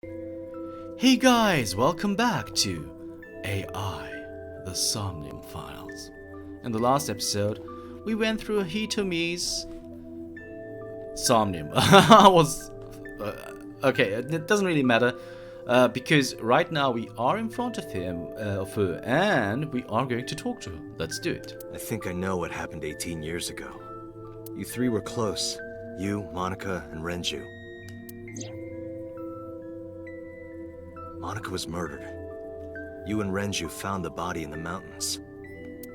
Hey guys, welcome back to AI, the Somnium Files. In the last episode, we went through Hitomi's Somnium. Okay, it doesn't really matter because right now we are in front of her, and we are going to talk to her. Let's do it. I think I know what happened 18 years ago. You three were close. You, Manaka, and Renju. Manaka was murdered. You and Renju found the body in the mountains,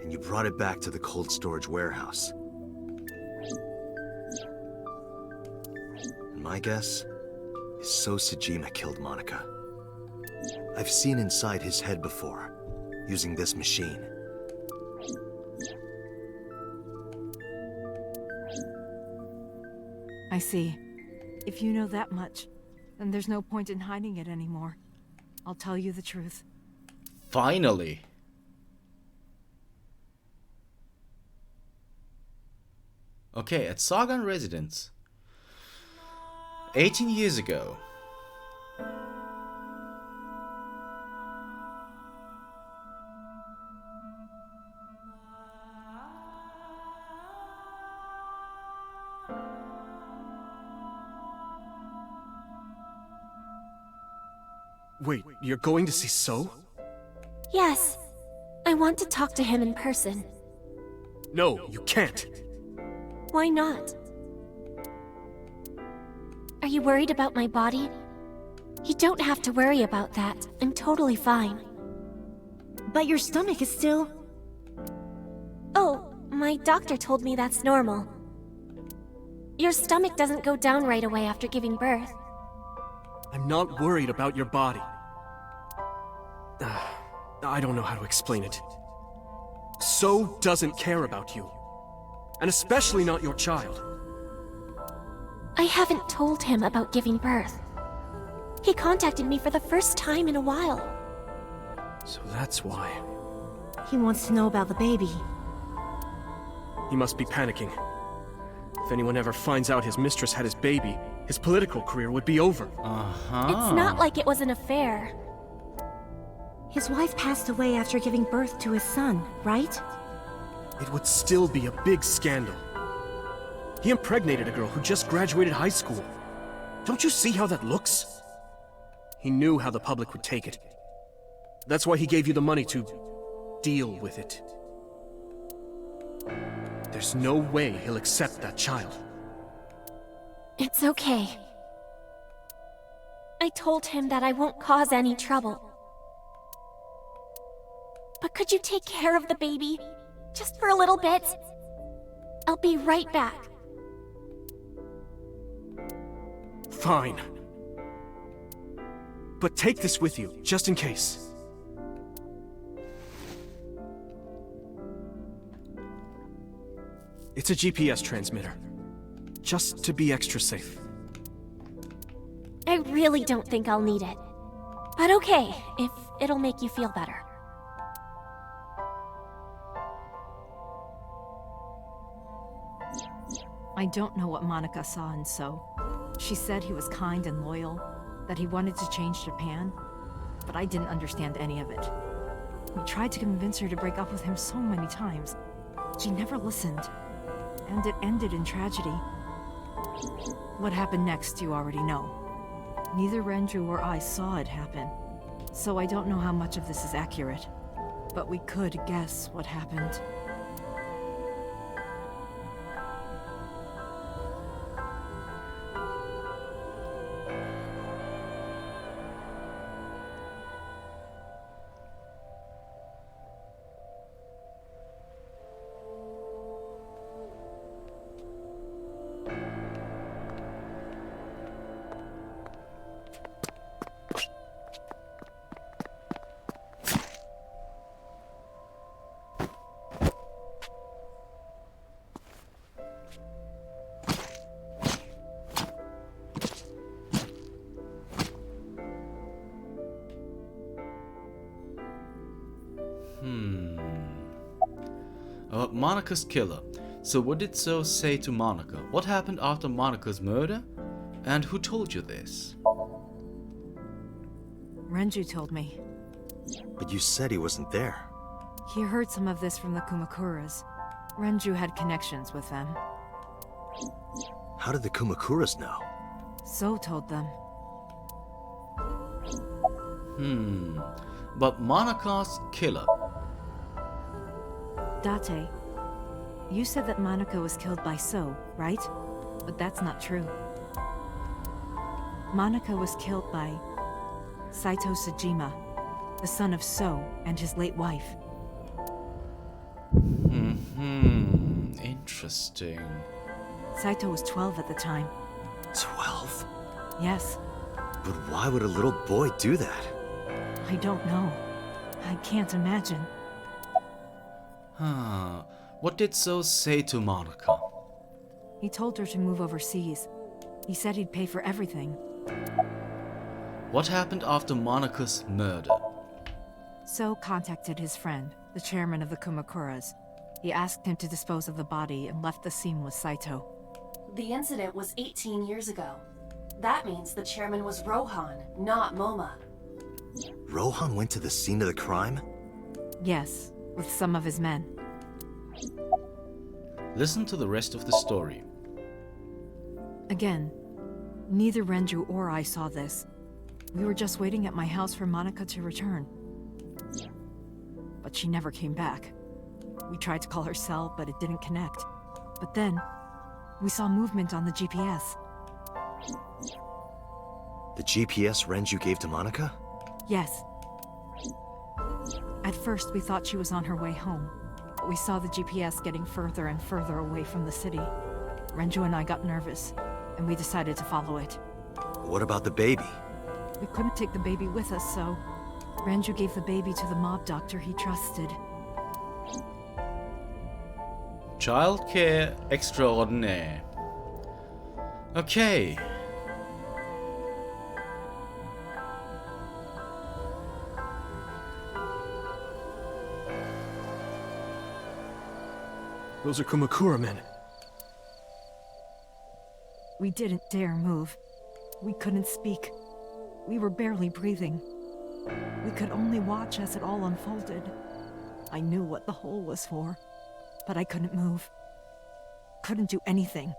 and you brought it back to the cold storage warehouse. And my guess is So Sejima killed Manaka. I've seen inside his head before, using this machine. I see. If you know that much, then there's no point in hiding it anymore. I'll tell you the truth. Finally. Okay, at Sagan residence. 18 years ago. Wait, you're going to see So? Yes. I want to talk to him in person. No, you can't. Why not? Are you worried about my body? You don't have to worry about that. I'm totally fine. But your stomach is still... Oh, my doctor told me that's normal. Your stomach doesn't go down right away after giving birth. I'm not worried about your body. I don't know how to explain it. So doesn't care about you. And especially not your child. I haven't told him about giving birth. He contacted me for the first time in a while. So that's why. He wants to know about the baby. He must be panicking. If anyone ever finds out his mistress had his baby, his political career would be over. It's not like it was an affair. His wife passed away after giving birth to his son, right? It would still be a big scandal. He impregnated a girl who just graduated high school. Don't you see how that looks? He knew how the public would take it. That's why he gave you the money to deal with it. There's no way he'll accept that child. It's okay. I told him that I won't cause any trouble. But could you take care of the baby? Just for a little bit? I'll be right back. Fine. But take this with you, just in case. It's a GPS transmitter. Just to be extra safe. I really don't think I'll need it. But okay, if it'll make you feel better. I don't know what Manaka saw in So. She said he was kind and loyal, that he wanted to change Japan, but I didn't understand any of it. We tried to convince her to break up with him so many times. She never listened, and it ended in tragedy. What happened next, you already know. Neither Renju or I saw it happen, so I don't know how much of this is accurate, but we could guess what happened. Manaka's killer. So what did So say to Manaka? What happened after Manaka's murder? And who told you this? Renju told me. But you said he wasn't there. He heard some of this from the Kumakuras. Renju had connections with them. How did the Kumakuras know? So told them. But Manaka's killer. Date, you said that Manaka was killed by So, right? But that's not true. Manaka was killed by Saito Sejima, the son of So and his late wife. Interesting. Saito was 12 at the time. 12? Yes, But why would a little boy do that? I don't know. I can't imagine. What did So say to Manaka? He told her to move overseas. He said he'd pay for everything. What happened after Manaka's murder? So contacted his friend, the chairman of the Kumakuras. He asked him to dispose of the body and left the scene with Saito. The incident was 18 years ago. That means the chairman was Rohan, not Moma. Rohan went to the scene of the crime? Yes, with some of his men. Listen to the rest of the story. Again, neither Renju or I saw this. We were just waiting at my house for Manaka to return. But she never came back. We tried to call her cell, but it didn't connect. But then, we saw movement on the GPS. The GPS Renju gave to Manaka? Yes. At first, we thought she was on her way home, but we saw the GPS getting further and further away from the city. Renju and I got nervous, and we decided to follow it. What about the baby? We couldn't take the baby with us, so Renju gave the baby to the mob doctor he trusted. Childcare extraordinaire. Okay. Those are Kumakura men. We didn't dare move. We couldn't speak. We were barely breathing. We could only watch as it all unfolded. I knew what the hole was for, but I couldn't move. Couldn't do anything.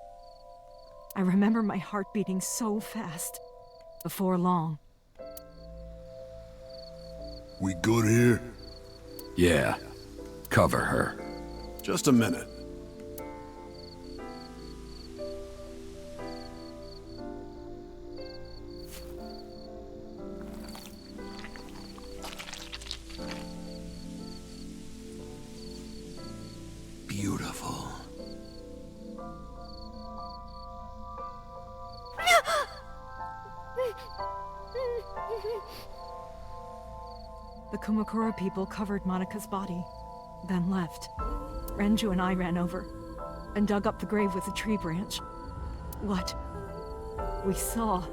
I remember my heart beating so fast. Before long. We good here? Yeah. Cover her. Just a minute. Beautiful. The Kumakura people covered Manaka's body, then left. Renju and I ran over and dug up the grave with a tree branch. What we saw.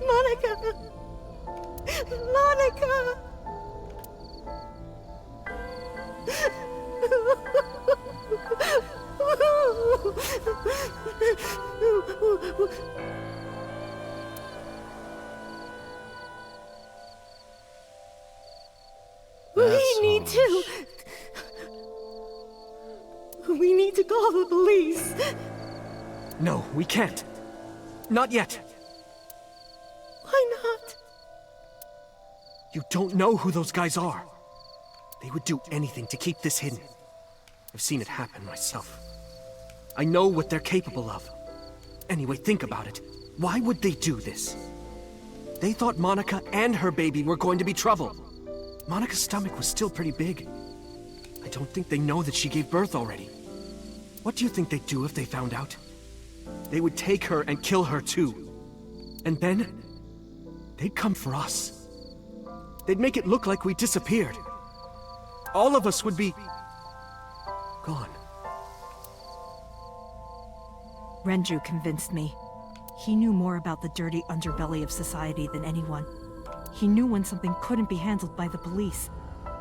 Monica! Monica! We need to call the police. No, we can't. Not yet. Why not? You don't know who those guys are. They would do anything to keep this hidden. I've seen it happen myself. I know what they're capable of. Anyway, think about it. Why would they do this? They thought Monica and her baby were going to be trouble. Monica's stomach was still pretty big. I don't think they know that she gave birth already. What do you think they'd do if they found out? They would take her and kill her too. And then, they'd come for us. They'd make it look like we disappeared. All of us would be gone. Renju convinced me. He knew more about the dirty underbelly of society than anyone. He knew when something couldn't be handled by the police.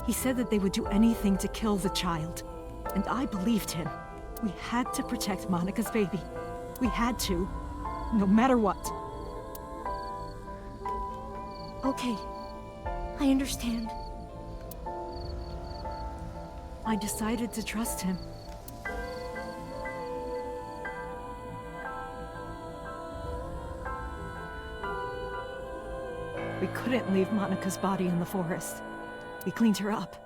He said that they would do anything to kill the child. And I believed him. We had to protect Monika's baby. We had to. No matter what. Okay. I understand. I decided to trust him. We couldn't leave Monika's body in the forest. We cleaned her up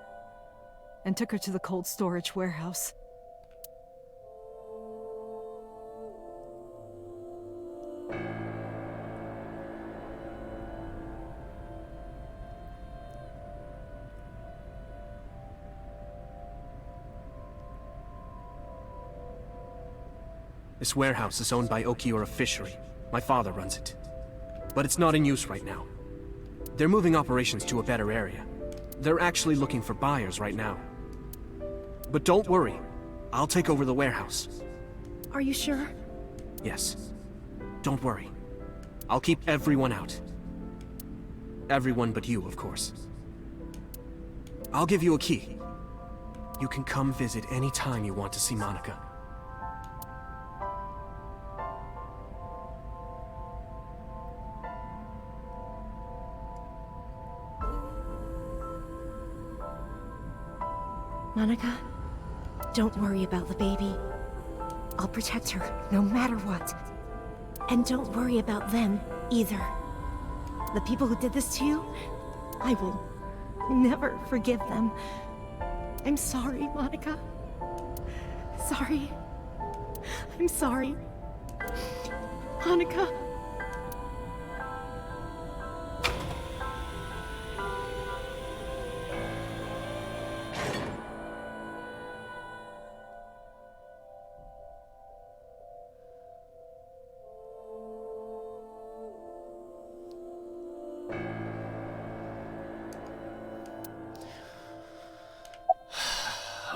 and took her to the cold storage warehouse. This warehouse is owned by Okiura Fishery. My father runs it. But it's not in use right now. They're moving operations to a better area. They're actually looking for buyers right now. But don't worry. I'll take over the warehouse. Are you sure? Yes. Don't worry. I'll keep everyone out. Everyone but you, of course. I'll give you a key. You can come visit any time you want to see Monika. Monika, don't worry about the baby. I'll protect her, no matter what. And don't worry about them, either. The people who did this to you, I will never forgive them. I'm sorry, Monika. Sorry. I'm sorry. Monika.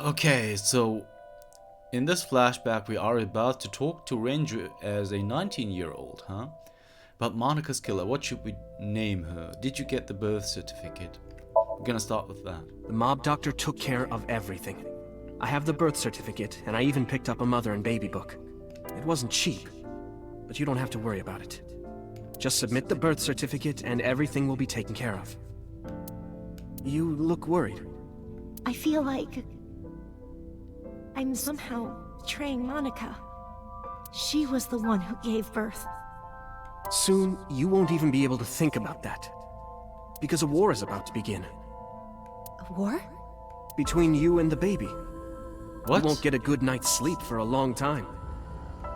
Okay, so in this flashback we are about to talk to Renju as a 19-year-old, huh? But Monika's killer, what should we name her? Did you get the birth certificate? We're gonna start with that. The mob doctor took care of everything. I have the birth certificate, and I even picked up a mother and baby book. It wasn't cheap, but you don't have to worry about it. Just submit the birth certificate and everything will be taken care of. You look worried. I feel like I'm somehow betraying Monika. She was the one who gave birth. Soon, you won't even be able to think about that. Because a war is about to begin. A war? Between you and the baby. What? You won't get a good night's sleep for a long time.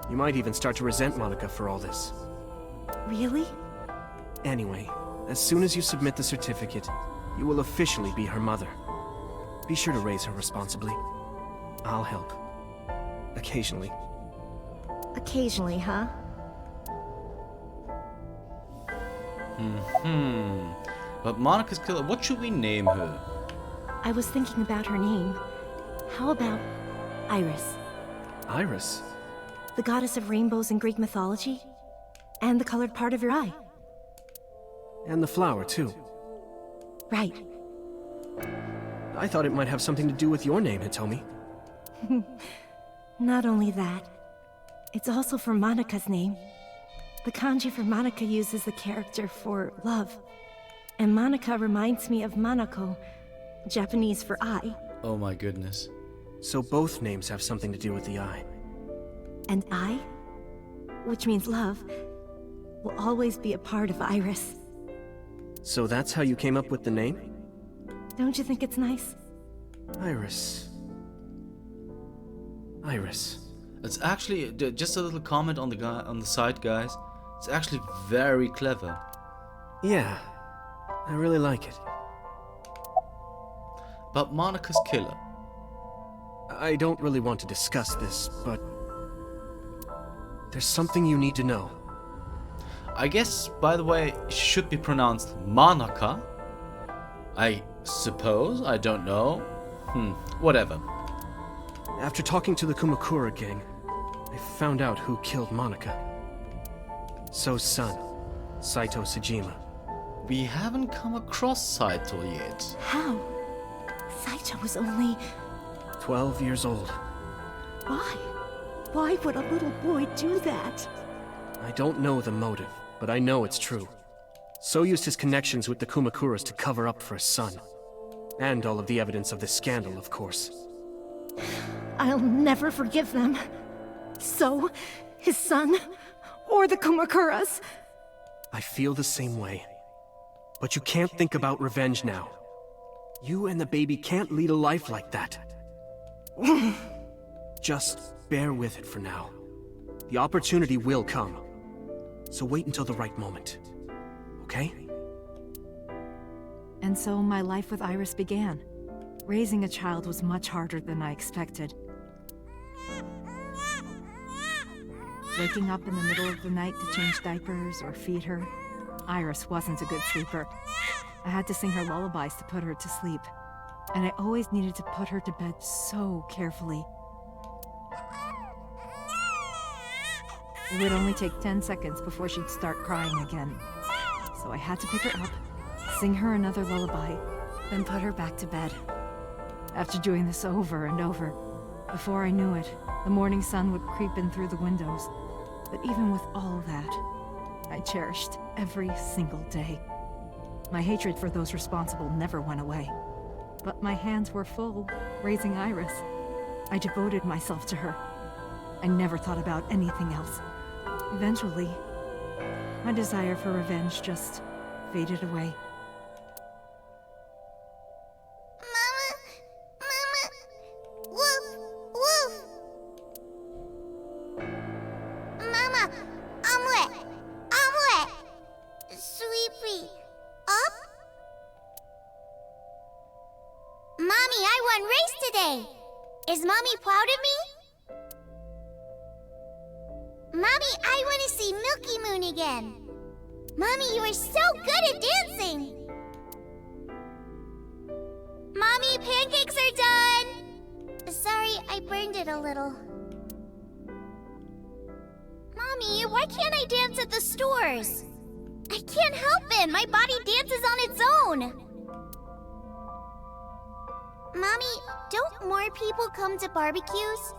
You might even start to resent Monika for all this. Really? Anyway, as soon as you submit the certificate, you will officially be her mother. Be sure to raise her responsibly. I'll help. Occasionally. Occasionally, huh? But Monika's killer, what should we name her? I was thinking about her name. How about Iris? Iris? The goddess of rainbows in Greek mythology? And the colored part of your eye. And the flower, too. Right. I thought it might have something to do with your name, Hitomi. Not only that, it's also for Monika's name. The kanji for Monika uses the character for love. And Monika reminds me of Manako, Japanese for eye. Oh my goodness. So both names have something to do with the eye. And I, which means love, will always be a part of Iris. So that's how you came up with the name? Don't you think it's nice? Iris. Iris. It's actually just a little comment on the side, guys. It's actually very clever. Yeah, I really like it. But Monika's killer. I don't really want to discuss this, but there's something you need to know. I guess, by the way, it should be pronounced Manaka. I suppose. I don't know. Whatever. After talking to the Kumakura gang, I found out who killed Monika. So's son, Saito Sejima. We haven't come across Saito yet. How? Saito was only... 12 years old. Why? Why would a little boy do that? I don't know the motive, but I know it's true. So used his connections with the Kumakuras to cover up for his son. And all of the evidence of this scandal, of course. I'll never forgive them. So, his son, or the Kumakuras. I feel the same way. But you can't think about revenge now. You and the baby can't lead a life like that. Just bear with it for now. The opportunity will come. So wait until the right moment. Okay? And so my life with Iris began. Raising a child was much harder than I expected. Waking up in the middle of the night to change diapers or feed her. Iris wasn't a good sleeper. I had to sing her lullabies to put her to sleep. And I always needed to put her to bed so carefully. It would only take 10 seconds before she'd start crying again. So I had to pick her up, sing her another lullaby, then put her back to bed. After doing this over and over, before I knew it, the morning sun would creep in through the windows. But even with all of that, I cherished every single day. My hatred for those responsible never went away. But my hands were full, raising Iris. I devoted myself to her. I never thought about anything else. Eventually, my desire for revenge just faded away. Is Mommy proud of me? Mommy, I want to see Milky Moon again. Mommy, you are so good at dancing. Mommy, pancakes are done. Sorry, I burned it a little. Mommy, why can't I dance at the stores? I can't help it. My body dances on its own. Mommy, don't more people come to barbecues?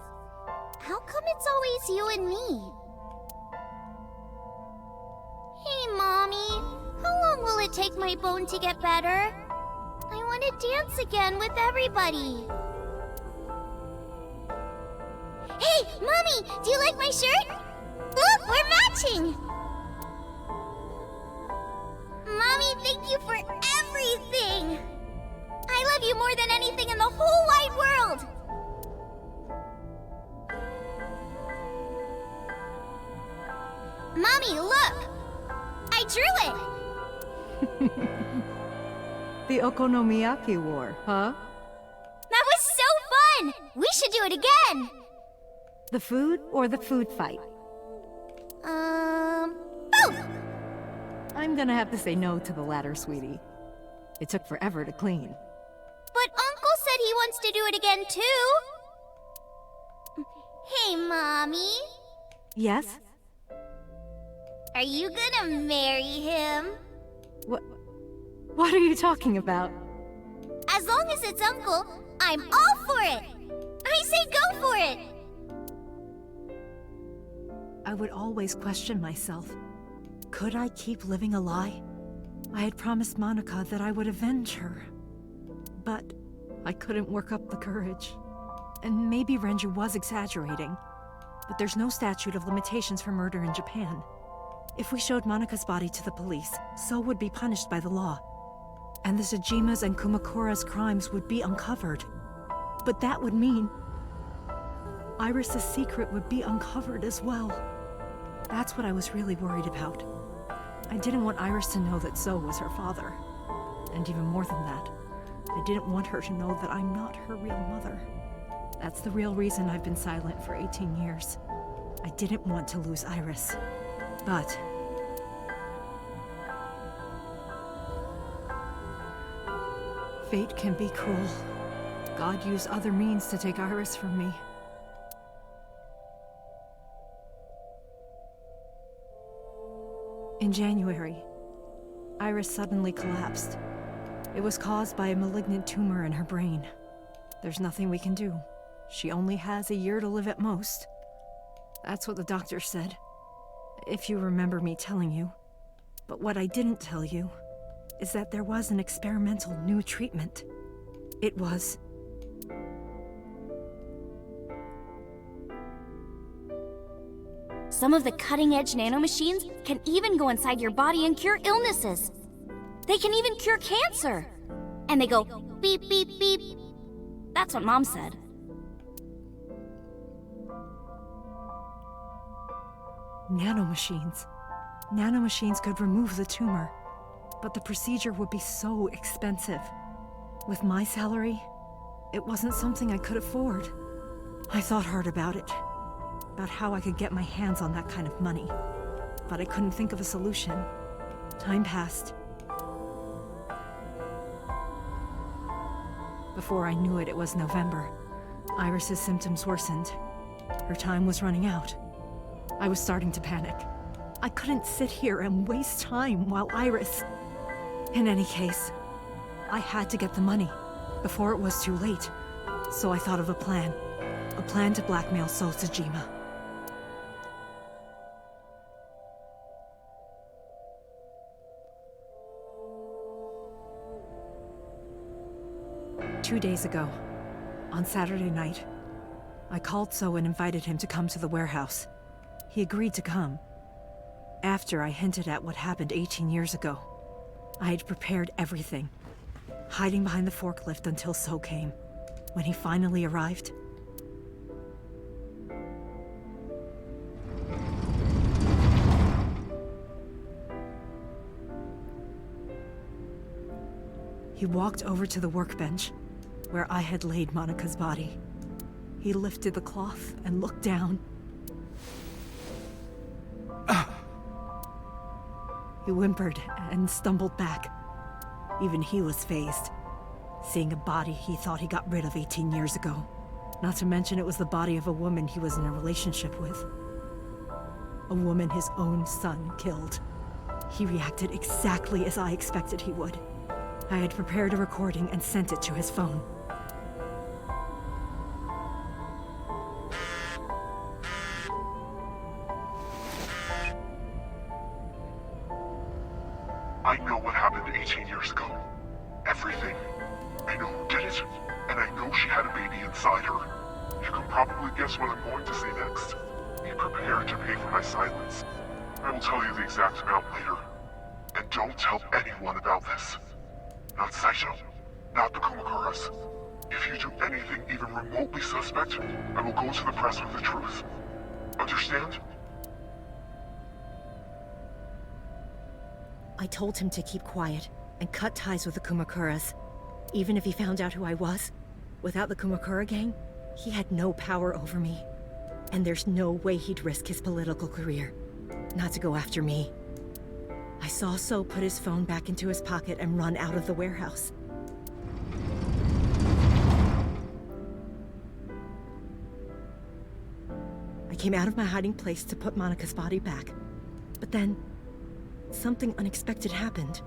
How come it's always you and me? Hey, Mommy. How long will it take my bone to get better? I want to dance again with everybody. Hey, Mommy! Do you like my shirt? Look, we're matching! Mommy, thank you for everything! I love you more than anything in the whole wide world! Mommy, look! I drew it! The Okonomiyaki War, huh? That was so fun! We should do it again! The food or the food fight? Both! I'm gonna have to say no to the latter, sweetie. It took forever to clean. But Uncle said he wants to do it again, too! Hey, Mommy. Yes? Are you gonna marry him? What are you talking about? As long as it's Uncle, I'm all for it! I say go for it! I would always question myself. Could I keep living a lie? I had promised Manaka that I would avenge her. But I couldn't work up the courage. And maybe Renju was exaggerating. But there's no statute of limitations for murder in Japan. If we showed Manaka's body to the police, So would be punished by the law. And the Tsujima's and Kumakuras' crimes would be uncovered. But that would mean Iris' secret would be uncovered as well. That's what I was really worried about. I didn't want Iris to know that So was her father. And even more than that, I didn't want her to know that I'm not her real mother. That's the real reason I've been silent for 18 years. I didn't want to lose Iris. But fate can be cruel. God used other means to take Iris from me. In January, Iris suddenly collapsed. It was caused by a malignant tumor in her brain. There's nothing we can do. She only has a year to live at most. That's what the doctor said, if you remember me telling you. But what I didn't tell you is that there was an experimental new treatment. It was... Some of the cutting-edge nanomachines can even go inside your body and cure illnesses. They can even cure cancer. And they go beep, beep, beep. That's what Mom said. Nanomachines. Nanomachines could remove the tumor, but the procedure would be so expensive. With my salary, it wasn't something I could afford. I thought hard about it, about how I could get my hands on that kind of money, but I couldn't think of a solution. Time passed. Before I knew it, it was November. Iris's symptoms worsened. Her time was running out. I was starting to panic. I couldn't sit here and waste time while Iris... In any case, I had to get the money before it was too late. So I thought of a plan. A plan to blackmail So Tsujima. Two days ago, on Saturday night, I called So and invited him to come to the warehouse. He agreed to come. After I hinted at what happened 18 years ago, I had prepared everything, hiding behind the forklift until So came. When he finally arrived, he walked over to the workbench where I had laid Monika's body. He lifted the cloth and looked down. He whimpered and stumbled back. Even he was fazed, seeing a body he thought he got rid of 18 years ago. Not to mention it was the body of a woman he was in a relationship with. A woman his own son killed. He reacted exactly as I expected he would. I had prepared a recording and sent it to his phone. I know what happened 18 years ago. Everything. I know who did it, and I know she had a baby inside her. You can probably guess what I'm going to say next. Be prepared to pay for my silence. I will tell you the exact amount later. And don't tell anyone about this. Not Saito, not the Kumakuras. If you do anything even remotely suspect, I will go to the press with the truth. Understand? I told him to keep quiet and cut ties with the Kumakuras. Even if he found out who I was, without the Kumakura gang, he had no power over me. And there's no way he'd risk his political career, not to go after me. I saw So put his phone back into his pocket and run out of the warehouse. I came out of my hiding place to put Monika's body back, but then something unexpected happened.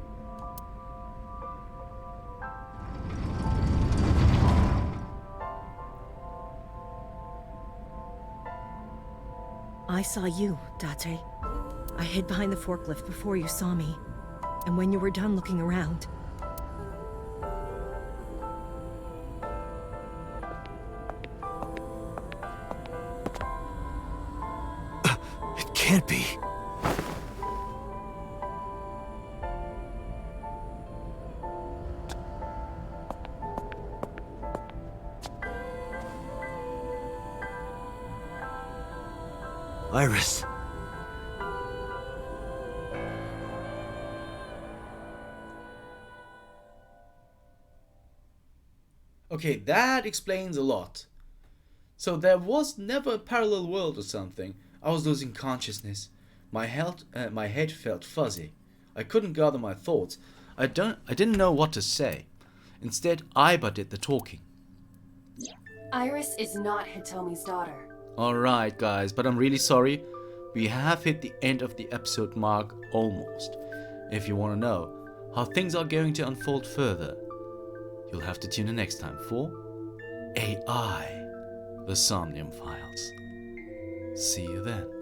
I saw you, Date. I hid behind the forklift before you saw me, and when you were done looking around, It can't be. Iris. Okay, that explains a lot. So there was never a parallel world or something. I was losing consciousness. My head felt fuzzy. I couldn't gather my thoughts. I didn't know what to say. Instead, Aiba did the talking. Iris is not Hitomi's daughter. Alright guys, but I'm really sorry. We have hit the end of the episode mark almost. If you want to know how things are going to unfold further. You'll have to tune in next time for AI, the Somnium Files. See you then.